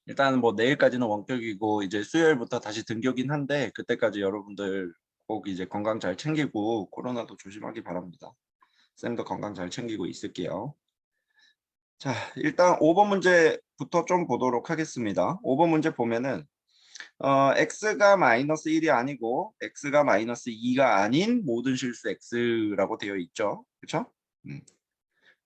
일단 뭐 내일까지는 원격이고 이제 수요일부터 다시 등교긴 한데 그때까지 여러분들 꼭 이제 건강 잘 챙기고 코로나도 조심하기 바랍니다. 쌤도 건강 잘 챙기고 있을게요. 자, 일단 5번 문제부터 좀 보도록 하겠습니다. 5번 문제 보면은 x가 마이너스 1이 아니고 x가 마이너스 2가 아닌 모든 실수 x라고 되어 있죠. 그렇죠?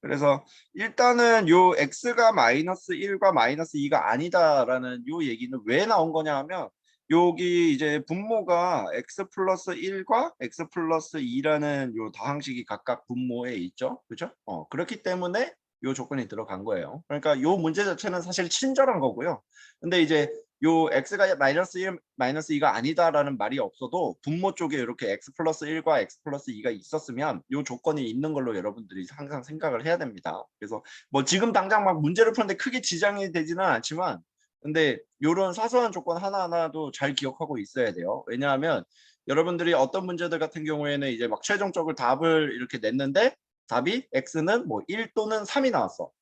그래서 일단은 요 x가 마이너스 1과 마이너스 2가 아니다라는 요 얘기는 왜 나온 거냐 하면 여기 이제 분모가 x 플러스 1과 x 플러스 2라는 요 다항식이 각각 분모에 있죠. 그죠? 그렇기 때문에 요 조건이 들어간 거예요. 그러니까 요 문제 자체는 사실 친절한 거고요. 근데 이제 요 x가 마이너스 1, 마이너스 2가 아니다라는 말이 없어도 분모 쪽에 이렇게 x 플러스 1과 x 플러스 2가 있었으면 요 조건이 있는 걸로 여러분들이 항상 생각을 해야 됩니다. 그래서 뭐 지금 당장 막 문제를 푸는데 크게 지장이 되지는 않지만 근데 요런 사소한 조건 하나하나도 잘 기억하고 있어야 돼요. 왜냐하면 여러분들이 어떤 문제들 같은 경우에는 이제 막 최종적으로 답을 이렇게 냈는데 답이 x는 뭐 1 또는 3이 나왔어.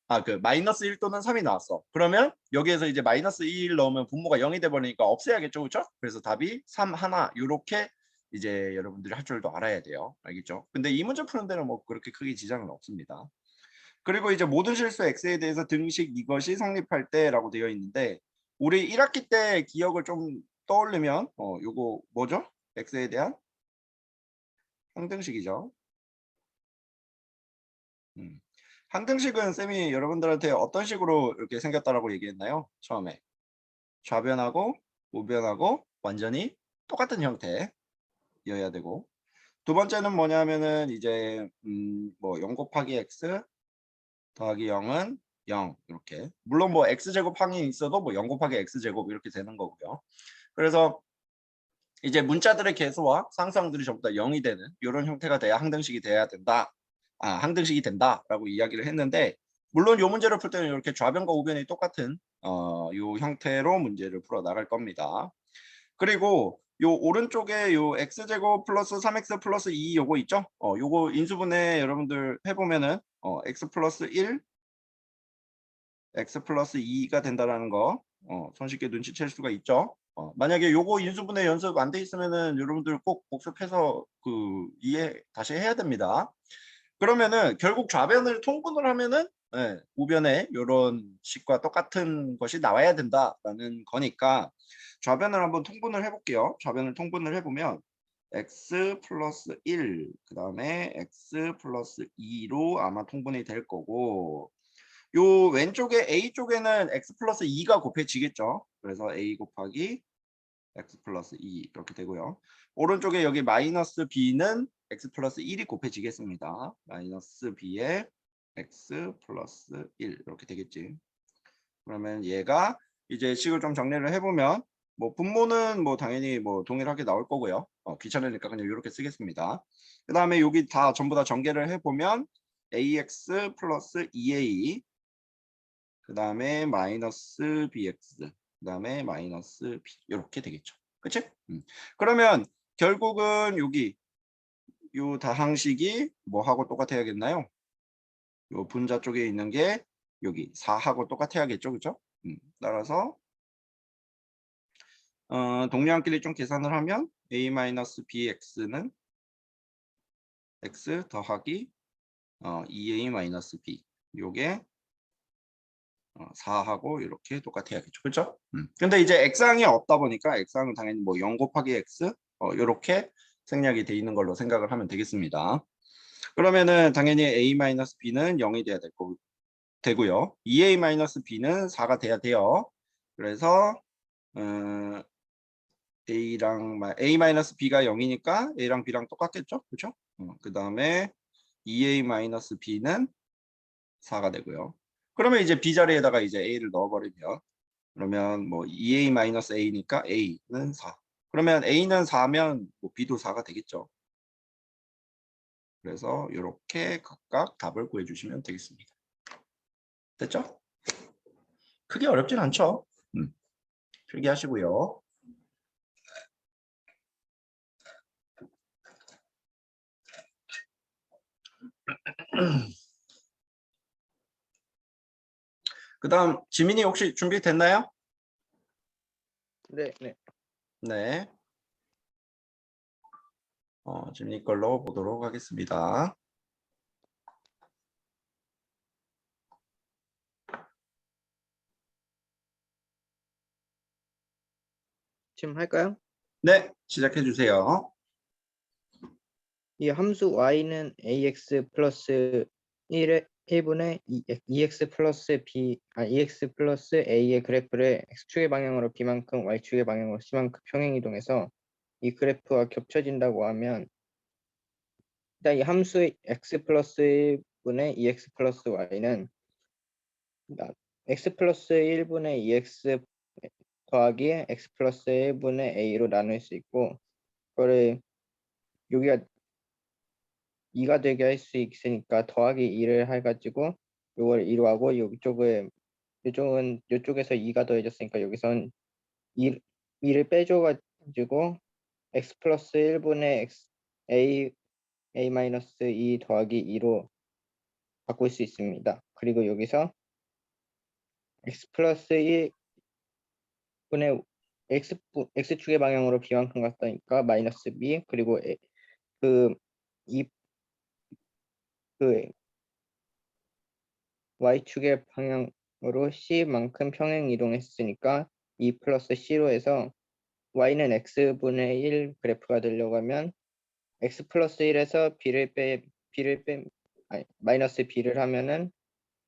마이너스 1 또는 3이 나왔어. 그러면 여기에서 이제 마이너스 1 넣으면 분모가 0이 돼버리니까 없애야겠죠. 그렇죠? 그래서 답이 3 하나 요렇게 이제 여러분들이 할 줄도 알아야 돼요. 알겠죠? 근데 이 문제 푸는 데는 뭐 그렇게 크게 지장은 없습니다. 그리고 이제 모든 실수 x에 대해서 등식 이것이 성립할 때라고 되어 있는데 우리 1학기 때 기억을 좀 떠올리면 요거 뭐죠? x에 대한 항등식이죠. 항등식은 쌤이 여러분들한테 어떤 식으로 이렇게 생겼다라고 얘기했나요? 처음에 좌변하고 우변하고 완전히 똑같은 형태여야 되고 두 번째는 뭐냐면은 이제 뭐 0 곱하기 x 더하기 0은 0 이렇게 물론 뭐 x제곱 항이 있어도 뭐 0 곱하기 x제곱 이렇게 되는 거고요. 그래서 이제 문자들의 개수와 상수항들이 전부 다 0이 되는 이런 형태가 돼야 항등식이 돼야 된다. 항등식이 된다라고 이야기를 했는데 물론 이 문제를 풀 때는 이렇게 좌변과 우변이 똑같은 이 형태로 문제를 풀어 나갈 겁니다. 그리고 요 오른쪽에 요 x제곱 플러스 3x 플러스 2 요거 있죠? 요거 인수분해 여러분들 해보면은 x 플러스 1, x 플러스 2가 된다라는 거 손쉽게 눈치챌 수가 있죠? 만약에 요거 인수분해 연습 안 돼 있으면은 여러분들 꼭 복습해서 이해 다시 해야 됩니다. 그러면은 결국 좌변을 통분을 하면은 우변에 요런 식과 똑같은 것이 나와야 된다라는 거니까 좌변을 한번 통분을 해볼게요. 좌변을 통분을 해보면 x 플러스 1, 그 다음에 x 플러스 2로 아마 통분이 될 거고 요 왼쪽에 A 쪽에는 x 플러스 2가 곱해지겠죠. 그래서 a 곱하기 x 플러스 2 이렇게 되고요. 오른쪽에 여기 마이너스 b는 x 플러스 1이 곱해지겠습니다. 마이너스 b에 x 플러스 1 이렇게 되겠지. 그러면 얘가 이제 식을 좀 정리를 해보면 뭐 분모는 뭐 당연히 뭐 동일하게 나올 거고요. 귀찮으니까 그냥 이렇게 쓰겠습니다. 그 다음에 여기 다 전부 다 전개를 해보면 ax 플러스 2a 그 다음에 마이너스 bx 그 다음에 마이너스 b 이렇게 되겠죠. 그치? 그러면 결국은 여기 요 다항식이 뭐하고 똑같아야겠나요? 요 분자 쪽에 있는 게 여기 4하고 똑같아야겠죠. 그죠? 따라서 동량끼리 좀 계산을 하면 a-bx는 x 더하기 2a-b 요게 4하고 이렇게 똑같아야겠죠. 그렇죠? 근데 이제 x항이 없다 보니까 x항은 당연히 뭐 0 곱하기 x 이렇게 생략이 돼 있는 걸로 생각을 하면 되겠습니다. 그러면은 당연히 a-b는 0이 돼야 되고요. 2a-b는 4가 돼야 돼요. 그래서 a-b가 0이니까 a랑 b랑 똑같겠죠? 그렇죠? 그 다음에 2a-b는 4가 되고요. 그러면 이제 b 자리에다가 이제 a를 넣어버리면 그러면 뭐 2a-a니까 a는 4. 그러면 a는 4면 뭐 b도 4가 되겠죠. 그래서 이렇게 각각 답을 구해주시면 되겠습니다. 됐죠? 크게 어렵진 않죠? 필기하시고요. 그 다음 지민이 혹시 준비됐나요? 네, 네. 네. 지민이 걸로 보도록 하겠습니다. 지금 할까요? 네, 시작해 주세요. 이 함수 y는 ax 플러스 1분의 2x 플러스 EX 플러스 a의 그래프를 x축의 방향으로 b만큼 y축의 방향으로 c만큼 평행 이동해서 이 그래프와 겹쳐진다고 하면 일단 이 함수 x 플러스 1분의 2x 플러스 y는 x 플러스 1분의 2x 더하기 x 플러스 1분의 a로 나눌 수 있고 그거를 여기가 2가 되게 할 수 있으니까 더하기 2를 해가지고 이걸 2로 하고 이쪽은 이쪽에서 2가 더해졌으니까 여기선 2를 빼줘가지고 x 플러스 1분의 a 마이너스 2 더하기 2로 바꿀 수 있습니다. 그리고 여기서 x 플러스 1분의 x축의 방향으로 b만큼 갔다니까 마이너스 b 그리고 그 y축의 방향으로 c만큼 평행 이동했으니까 2 플러스 c로 해서 y는 x분의 1 그래프가 되려고 하면 x 플러스 1에서 마이너스 b를 하면은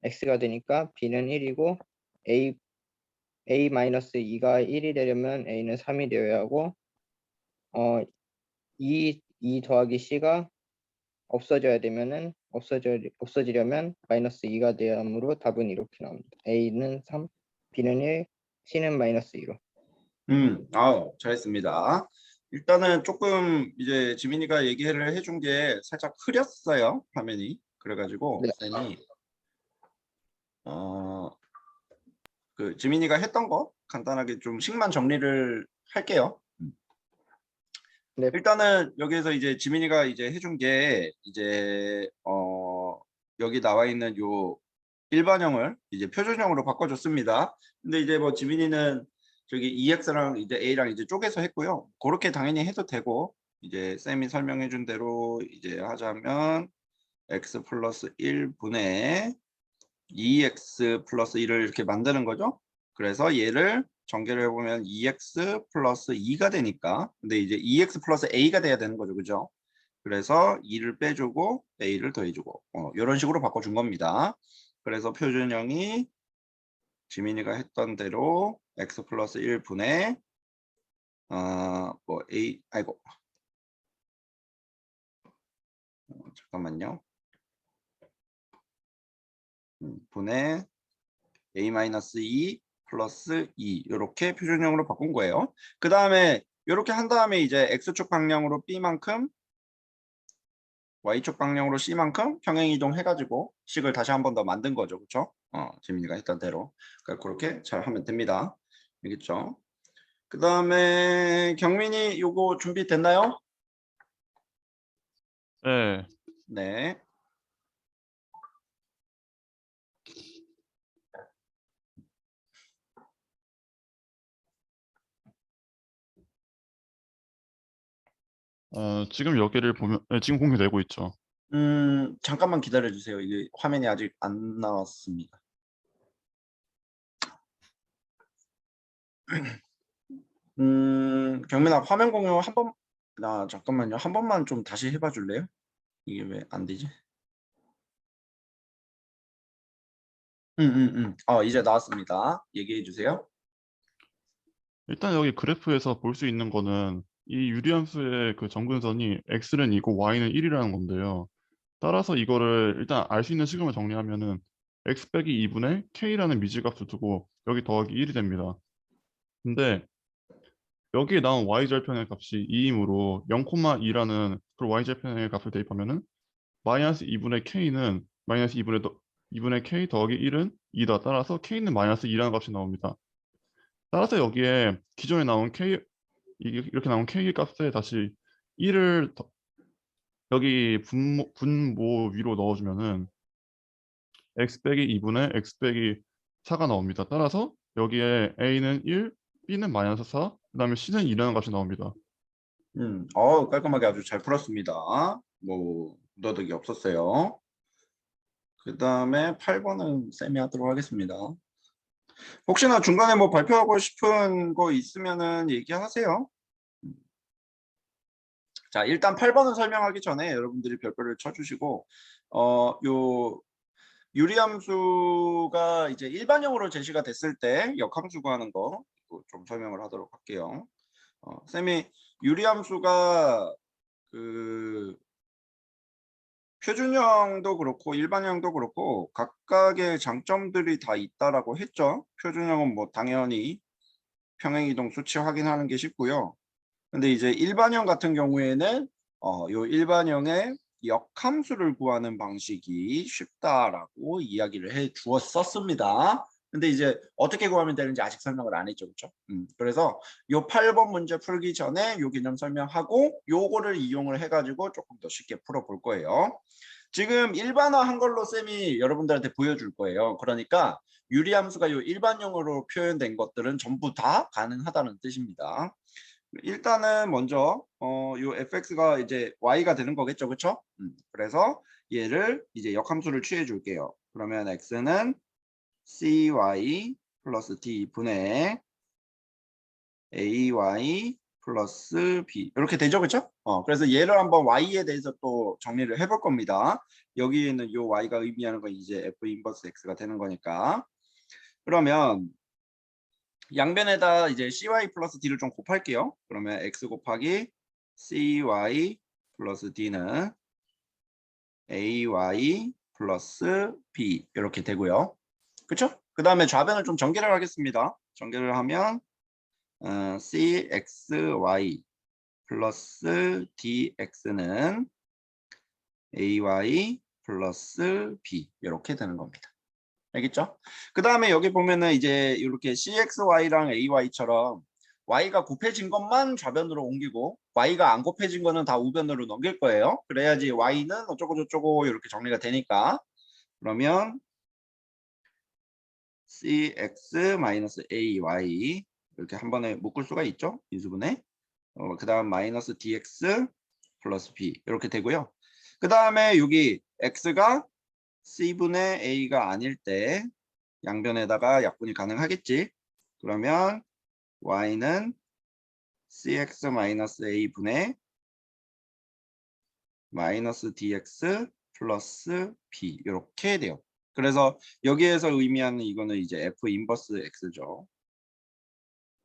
x가 되니까 b는 1이고 a 마이너스 2가 1이 되려면 a는 3이 되어야 하고 2 더하기 c가 없어지려면 마이너스 2가 돼야 하므로 답은 이렇게 나옵니다. a는 3, b는 1, c는 마이너스 2로. 잘했습니다. 일단은 조금 이제 지민이가 얘기를 해준 게 살짝 흐렸어요, 화면이. 그래가지고 네. 쌤이 그 지민이가 했던 거 간단하게 좀 식만 정리를 할게요. 네. 일단은 여기에서 이제 지민이가 이제 해준 게 이제 여기 나와 있는 요 일반형을 이제 표준형으로 바꿔줬습니다. 근데 이제 뭐 지민이는 저기 EX랑 이제 A랑 이제 쪼개서 했고요. 그렇게 당연히 해도 되고 이제 쌤이 설명해준 대로 이제 하자면 X 플러스 1분의 2X 플러스 1을 이렇게 만드는 거죠. 그래서 얘를 전개를 해보면 2x 플러스 2가 되니까 근데 이제 2x 플러스 a가 돼야 되는 거죠. 그죠? 그래서 2를 빼주고 a를 더해주고 이런 식으로 바꿔준 겁니다. 그래서 표준형이 지민이가 했던 대로 x 플러스 1분의 뭐 a 아이고 잠깐만요. 분의 a-2 플러스 2 이렇게 표준형으로 바꾼 거예요. 그 다음에 이렇게 한 다음에 이제 x축 방향으로 b만큼 y축 방향으로 c만큼 평행 이동 해가지고 식을 다시 한 번 더 만든 거죠. 그렇죠? 지민이가 했던 대로. 그러니까 그렇게 잘 하면 됩니다. 알겠죠? 그 다음에 경민이 요거 준비됐나요? 네. 네. 지금 여기를 보면 지금 공유되고 있죠. 잠깐만 기다려 주세요. 이게 화면이 아직 안 나왔습니다. 경민아 화면 공유 한 번, 잠깐만요. 한 번만 좀 다시 해봐 줄래요? 이게 왜 안 되지? 이제 나왔습니다. 얘기해 주세요. 일단 여기 그래프에서 볼 수 있는 거는 이 유리함수의 그 점근선이 x는 2고 y는 1이라는 건데요. 따라서 이거를 일단 알 수 있는 식음을 정리하면은 x 빼기 2분의 k라는 미지값을 두고 여기 더하기 1이 됩니다. 근데 여기에 나온 y절편의 값이 2이므로 0,2라는 그 y절편의 값을 대입하면은 마이너스 2분의 k는 마이너스 2분의 k 더하기 1은 2다. 따라서 k는 마이너스 2라는 값이 나옵니다. 따라서 여기에 기존에 나온 k 이렇게 나온 k 값에 다시 1을 여기 분모 위로 넣어주면은 x 빼기 2분의 x 빼기 4가 나옵니다. 따라서 여기에 a는 1, B는 마이너스 4, 그다음에 C는 2라는 값이 나옵니다. 깔끔하게 아주 잘 풀었습니다. 뭐 묻어두기 없었어요. 그 다음에 8번은 쌤이 하도록 하겠습니다. 혹시나 중간에 뭐 발표하고 싶은 거 있으면은 얘기하세요. 자, 일단 8번은 설명하기 전에 여러분들이 별표를 쳐주시고, 요 유리함수가 이제 일반형으로 제시가 됐을 때 역함수 구하는 거 좀 설명을 하도록 할게요. 쌤이 유리함수가 그 표준형도 그렇고 일반형도 그렇고 각각의 장점들이 다 있다라고 했죠. 표준형은 뭐 당연히 평행이동 수치 확인하는 게 쉽고요. 근데 이제 일반형 같은 경우에는 요 일반형의 역함수를 구하는 방식이 쉽다라고 이야기를 해 주었었습니다. 근데 이제 어떻게 구하면 되는지 아직 설명을 안 했죠, 그렇죠? 그래서 요 8번 문제 풀기 전에 요 개념 설명하고 요거를 이용을 해가지고 조금 더 쉽게 풀어볼 거예요. 지금 일반화한 걸로 쌤이 여러분들한테 보여줄 거예요. 그러니까 유리함수가 요 일반형으로 표현된 것들은 전부 다 가능하다는 뜻입니다. 일단은 먼저 요 fx가 이제 y가 되는 거겠죠, 그렇죠? 그래서 얘를 이제 역함수를 취해 줄게요. 그러면 x는 cy 플러스 d 분의 ay 플러스 b 이렇게 되죠, 그렇죠? 그래서 얘를 한번 y에 대해서 또 정리를 해볼 겁니다. 여기에는 요 y가 의미하는 건 이제 f 인버스 x가 되는 거니까. 그러면 양변에다 이제 cy 플러스 d를 좀 곱할게요. 그러면 x 곱하기 cy 플러스 d는 ay 플러스 b 이렇게 되고요. 그쵸? 그 다음에 좌변을 좀 전개를 하겠습니다. 전개를 하면 cxy 플러스 dx는 ay 플러스 b 이렇게 되는 겁니다. 알겠죠? 그 다음에 여기 보면은 이제 이렇게 cxy랑 ay처럼 y가 곱해진 것만 좌변으로 옮기고 y가 안 곱해진 거는 다 우변으로 넘길 거예요. 그래야지 y는 어쩌고 저쩌고 이렇게 정리가 되니까. 그러면 cx-ay 이렇게 한 번에 묶을 수가 있죠. 인수분해. 그 다음 마이너스 dx 플러스 b 이렇게 되고요. 그 다음에 여기 x가 c분의 a가 아닐 때 양변에다가 약분이 가능하겠지. 그러면 y는 cx-a 분의 마이너스 dx 플러스 b 이렇게 돼요. 그래서 여기에서 의미하는 이거는 이제 f 인버스 x죠.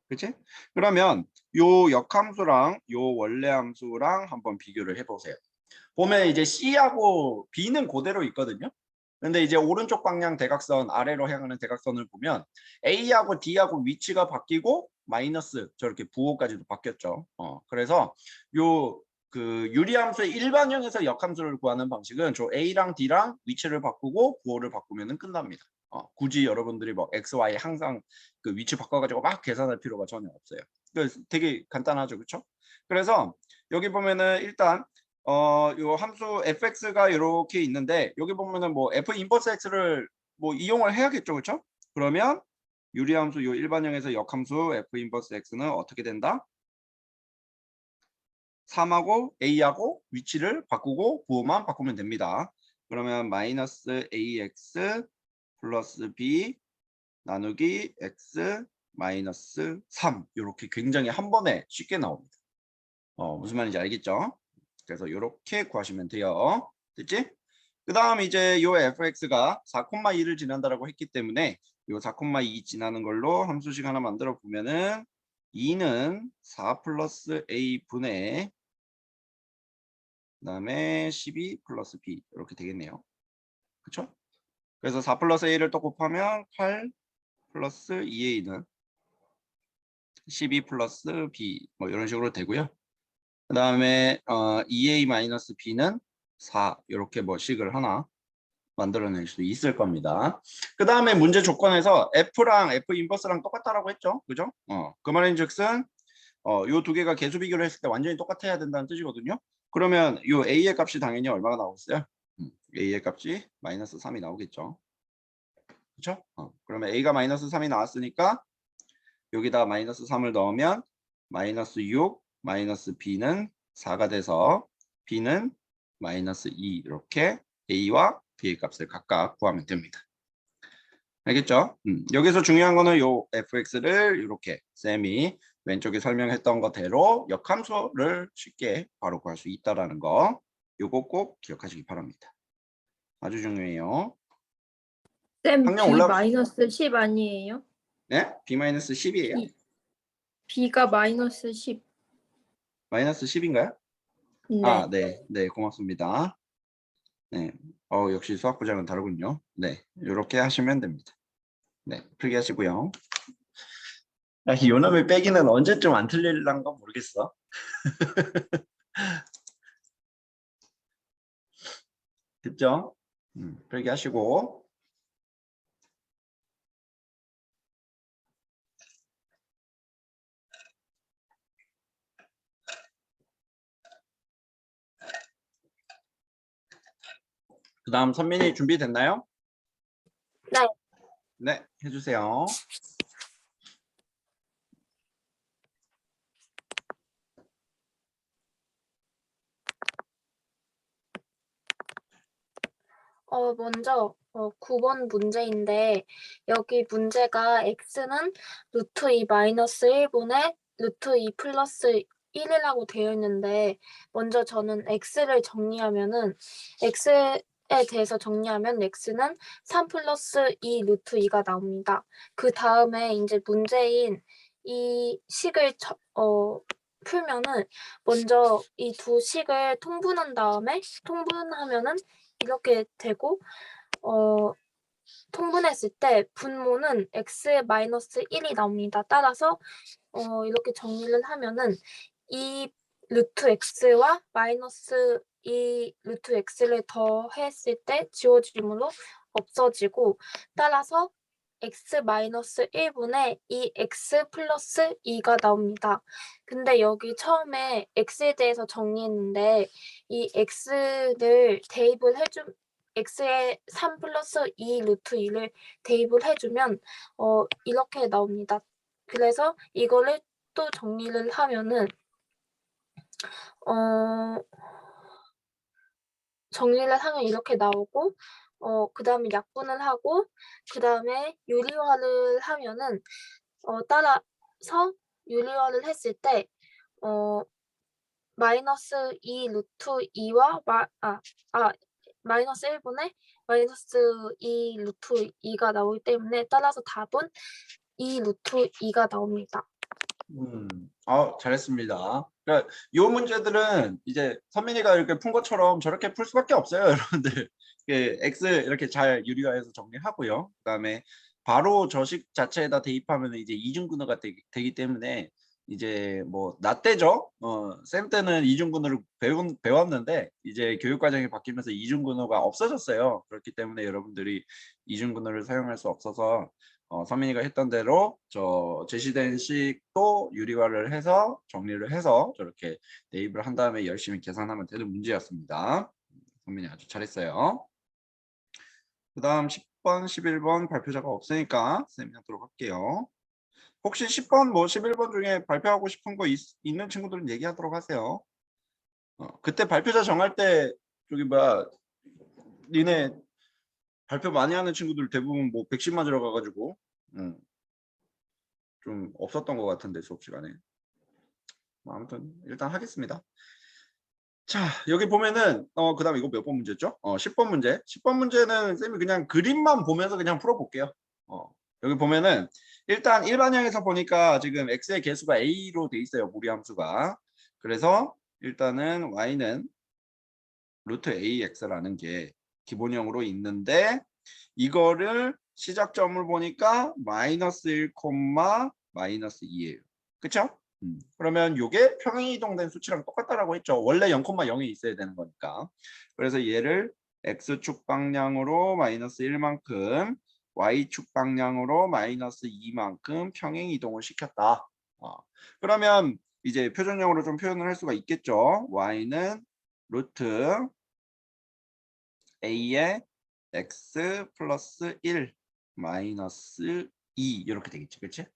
그치? 그러면 요 역함수랑 요 원래 함수랑 한번 비교를 해보세요. 보면 이제 c하고 b는 그대로 있거든요. 근데 이제 오른쪽 방향 대각선 아래로 향하는 대각선을 보면 A하고 D하고 위치가 바뀌고 마이너스 저렇게 부호까지도 바뀌었죠. 그래서 요 그 유리함수의 일반형에서 역함수를 구하는 방식은 저 A랑 D랑 위치를 바꾸고 부호를 바꾸면 끝납니다. 굳이 여러분들이 뭐 X, Y 항상 그 위치 바꿔가지고 막 계산할 필요가 전혀 없어요. 되게 간단하죠, 그렇죠? 그래서 여기 보면은 일단 요 함수 fx가 이렇게 있는데 여기 보면은 뭐 f 인버스 x를 뭐 이용을 해야겠죠, 그렇죠? 그러면 유리함수 요 일반형에서 역함수 f 인버스 x는 어떻게 된다? 3하고 a하고 위치를 바꾸고 부호만 바꾸면 됩니다. 그러면 마이너스 ax 플러스 b 나누기 x 마이너스 3 이렇게 굉장히 한 번에 쉽게 나옵니다. 무슨 말인지 알겠죠? 그래서 이렇게 구하시면 돼요. 됐지? 그 다음 이제 요 fx가 4,2를 지난다라고 했기 때문에 요 4,2 지나는 걸로 함수식 하나 만들어 보면은 2는 4 플러스 a 분의 그다음에 12 플러스 b 이렇게 되겠네요. 그렇죠? 그래서 4 플러스 a를 또 곱하면 8 플러스 2a는 12 플러스 b 뭐 이런 식으로 되고요. 그 다음에 2a-b는 4 이렇게 뭐 식을 하나 만들어낼 수 있을 겁니다. 그 다음에 문제 조건에서 f랑 f 인버스랑 똑같다라고 했죠, 그죠? 그 말인즉슨 요 두 개가 개수 비교를 했을 때 완전히 똑같아야 된다는 뜻이거든요. 그러면 요 a의 값이 당연히 얼마가 나오겠어요? a의 값이 마이너스 3이 나오겠죠, 그렇죠? 그러면 a가 마이너스 3이 나왔으니까 여기다 마이너스 3을 넣으면 마이너스 6, 마이너스 b는 4가 돼서 b는 마이너스 2 이렇게 a와 b의 값을 각각 구하면 됩니다. 알겠죠? 여기서 중요한 거는 요 fx를 이렇게 쌤이 왼쪽에 설명했던 것대로 역함수를 쉽게 바로 구할 수 있다라는 거 요거 꼭 기억하시기 바랍니다. 아주 중요해요. 쌤, 학년 B 올라 마이너스 10 아니에요? 네? b-10이에요. B가 마이너스 10. 마이너스 10인가요? 네. 아, 네. 네, 고맙습니다. 네. 역시 수학부장은 다르군요. 네. 이렇게 하시면 됩니다. 네, 풀기 하시고요. 야, 이 요놈의 빼기는 언제쯤 안 틀릴란 건 모르겠어. 됐죠? 풀기 하시고. 그 다음 선민이 준비됐나요? 네. 네, 해주세요. 먼저 9번 문제인데 여기 문제가 x는 루트 2 마이너스 1분의 루트 2 플러스 1이라고 되어 있는데 먼저 저는 x를 정리하면은 x에 대해서 정리하면 x는 3 플러스 2 루트 2가 나옵니다. 그 다음에 이제 문제인 이 식을 풀면은 먼저 이 두 식을 통분한 다음에 통분하면은 이렇게 되고 통분했을 때 분모는 x-1이 나옵니다. 따라서 이렇게 정리를 하면은 이 루트 x와 마이너스 이 루트 x를 더했을 때 지워지므로 없어지고 따라서 x-1분의 이 x 플러스 2가 나옵니다. 근데 여기 처음에 x에 대해서 정리했는데 이 x를 대입을 x에 3 플러스 2 루트 2를 대입을 해주면 이렇게 나옵니다. 그래서 이거를 또 정리를 하면은 이렇게 나오고 그 다음에 약분을 하고 그 다음에 유리화를 하면은 따라서 유리화를 했을 때 마이너스 2 루트 2와 마이너스 1분의 마이너스 2 루트 2가 나오기 때문에 따라서 답은 2 루트 2가 나옵니다. 잘했습니다. 그러니까 이 문제들은 이제 선민이가 이렇게 푼 것처럼 저렇게 풀 수밖에 없어요, 여러분들. x 이렇게 잘 유리화해서 정리하고요. 그다음에 바로 저식 자체에다 대입하면 이제 이중근호가 되기 때문에 이제 뭐 나 때죠. 쌤 때는 이중근호를 배웠는데 이제 교육과정이 바뀌면서 이중근호가 없어졌어요. 그렇기 때문에 여러분들이 이중근호를 사용할 수 없어서 선민이가 했던 대로 저 제시된 식도 유리화를 해서 정리를 해서 저렇게 대입을 한 다음에 열심히 계산하면 되는 문제였습니다. 선민이 아주 잘했어요. 그 다음 10번, 11번 발표자가 없으니까 쌤이 하도록 할게요. 혹시 10번, 뭐 11번 중에 발표하고 싶은 거 있는 친구들은 얘기하도록 하세요. 그때 발표자 정할 때 저기 뭐야 니네 발표 많이 하는 친구들 대부분 뭐 100씩 맞으러 가가지고 좀 없었던 것 같은데 수업 시간에. 아무튼 일단 하겠습니다. 자, 여기 보면은 그 다음에 이거 몇 번 문제죠? 10번 문제. 10번 문제는 쌤이 그냥 그림만 보면서 그냥 풀어볼게요. 여기 보면은 일단 일반형에서 보니까 지금 x의 개수가 a로 돼 있어요. 무리함수가. 그래서 일단은 y는 루트 ax라는 게 기본형으로 있는데 이거를 시작점을 보니까 마이너스 1, 마이너스 2예요. 그쵸? 그러면 이게 평행이동된 수치랑 똑같다라고 했죠. 원래 0,0이 있어야 되는 거니까. 그래서 얘를 x축 방향으로 마이너스 1만큼 y축 방향으로 마이너스 2만큼 평행이동을 시켰다. 그러면 이제 표준형으로 좀 표현을 할 수가 있겠죠. y는 루트 a의 x 플러스 1 마이너스 2 이렇게 되겠지. 그치?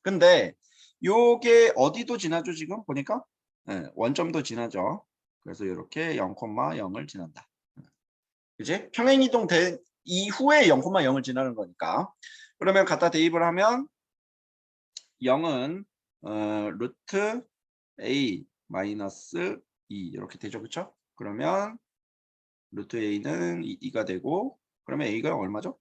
근데 요게 어디도 지나죠 지금 보니까? 네, 원점도 지나죠. 그래서 이렇게 0,0을 지난다. 그지? 평행이동 된 이후에 0,0을 지나는 거니까. 그러면 갖다 대입을 하면 0은 루트 a 마이너스 2 이렇게 되죠. 그쵸? 그러면 루트 a는 2가 되고 그러면 a가 얼마죠?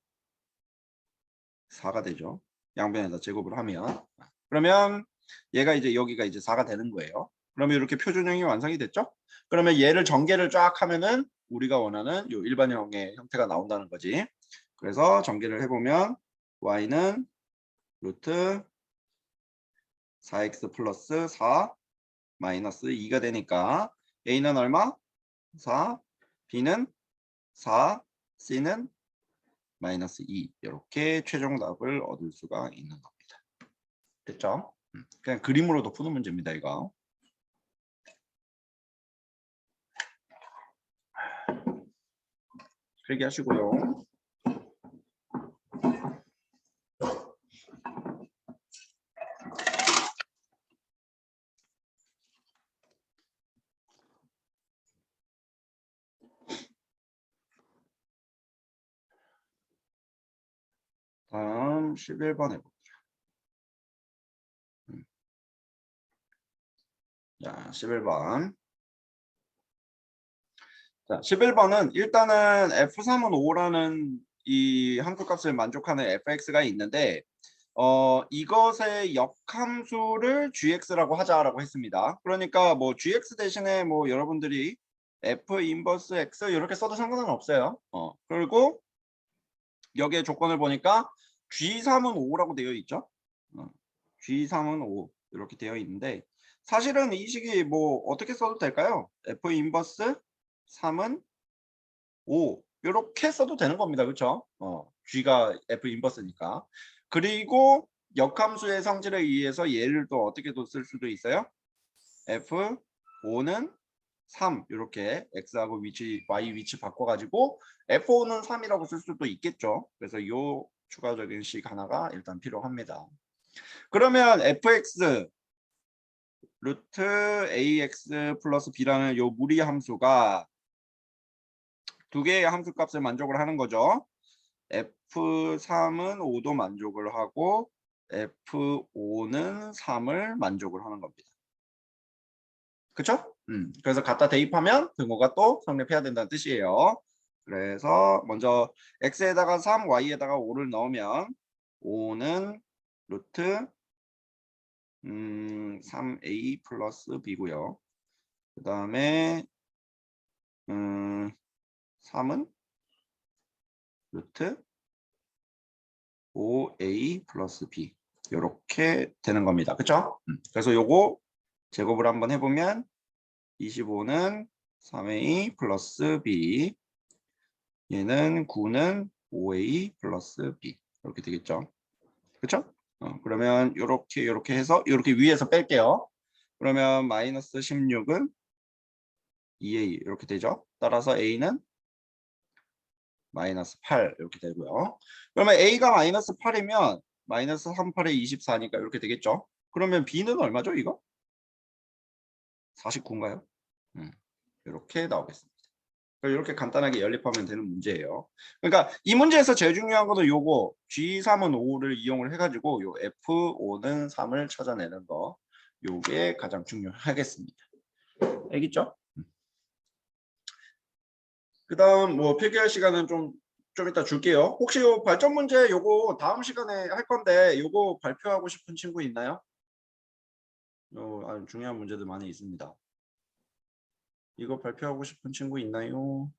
4가 되죠. 양변에다 제곱을 하면. 그러면 얘가 이제 여기가 이제 4가 되는 거예요. 그러면 이렇게 표준형이 완성이 됐죠? 그러면 얘를 전개를 쫙 하면은 우리가 원하는 요 일반형의 형태가 나온다는 거지. 그래서 전개를 해보면 y는 루트 4x 플러스 4 마이너스 2가 되니까 a는 얼마? 4, b는 4, c는 마이너스 2 이렇게 최종 답을 얻을 수가 있는 겁니다. 됐죠? 그냥 그림으로도 푸는 문제입니다. 이거. 필기하시고요. 다음 11번 해볼게요. 자, 11번. 자, 11번은 일단은 F3은 5라는 이 함수값을 만족하는 fx가 있는데 이것의 역함수를 gx라고 하자라고 했습니다. 그러니까 뭐 gx 대신에 뭐 여러분들이 f 인버스 x 이렇게 써도 상관은 없어요. 그리고 여기에 조건을 보니까 G3은 5라고 되어 있죠. G3은 5 이렇게 되어 있는데 사실은 이 식이 뭐 어떻게 써도 될까요? F 인버스 3은 5 이렇게 써도 되는 겁니다. 그렇죠? G가 F 인버스니까. 그리고 역함수의 성질에 의해서 얘를 또 어떻게 또 쓸 수도 있어요? F5는 3 이렇게 x하고 위치 y 위치 바꿔가지고 f5는 3이라고 쓸 수도 있겠죠. 그래서 이 추가적인 식 하나가 일단 필요합니다. 그러면 fx 루트 ax 플러스 b라는 요 무리 함수가 두 개의 함수 값을 만족을 하는 거죠. f3은 5도 만족을 하고 f5는 3을 만족을 하는 겁니다. 그쵸? 그래서 갖다 대입하면 등호가 또 성립해야 된다는 뜻이에요. 그래서 먼저 x에다가 3, y에다가 5를 넣으면 5는 루트 3a 플러스 b고요. 그 다음에 3은 루트 5a 플러스 b 이렇게 되는 겁니다. 그쵸? 그래서 요거 제곱을 한번 해보면 25는 3a 플러스 b 얘는 9는 5a 플러스 b 이렇게 되겠죠. 그렇죠? 그러면 이렇게 해서 이렇게 위에서 뺄게요. 그러면 마이너스 16은 2a 이렇게 되죠. 따라서 a는 마이너스 8 이렇게 되고요. 그러면 a가 마이너스 8이면 마이너스 3, 8에 24니까 이렇게 되겠죠. 그러면 b는 얼마죠 이거? 49인가요? 이렇게 나오겠습니다. 이렇게 간단하게 연립하면 되는 문제예요. 그러니까 이 문제에서 제일 중요한 거는 요거 G3은 5를 이용을 해가지고 요 F5는 3을 찾아내는 거 요게 가장 중요하겠습니다. 알겠죠? 그 다음 뭐 필기할 시간은 좀 이따 줄게요. 혹시 요 발전 문제 요거 다음 시간에 할 건데 요거 발표하고 싶은 친구 있나요? 아주 중요한 문제들 많이 있습니다. 이거 발표하고 싶은 친구 있나요?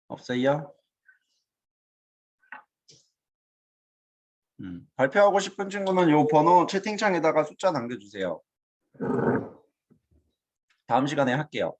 없어요? 발표하고 싶은 친구는 요 번호 채팅창에다가 숫자 남겨주세요. 다음 시간에 할게요.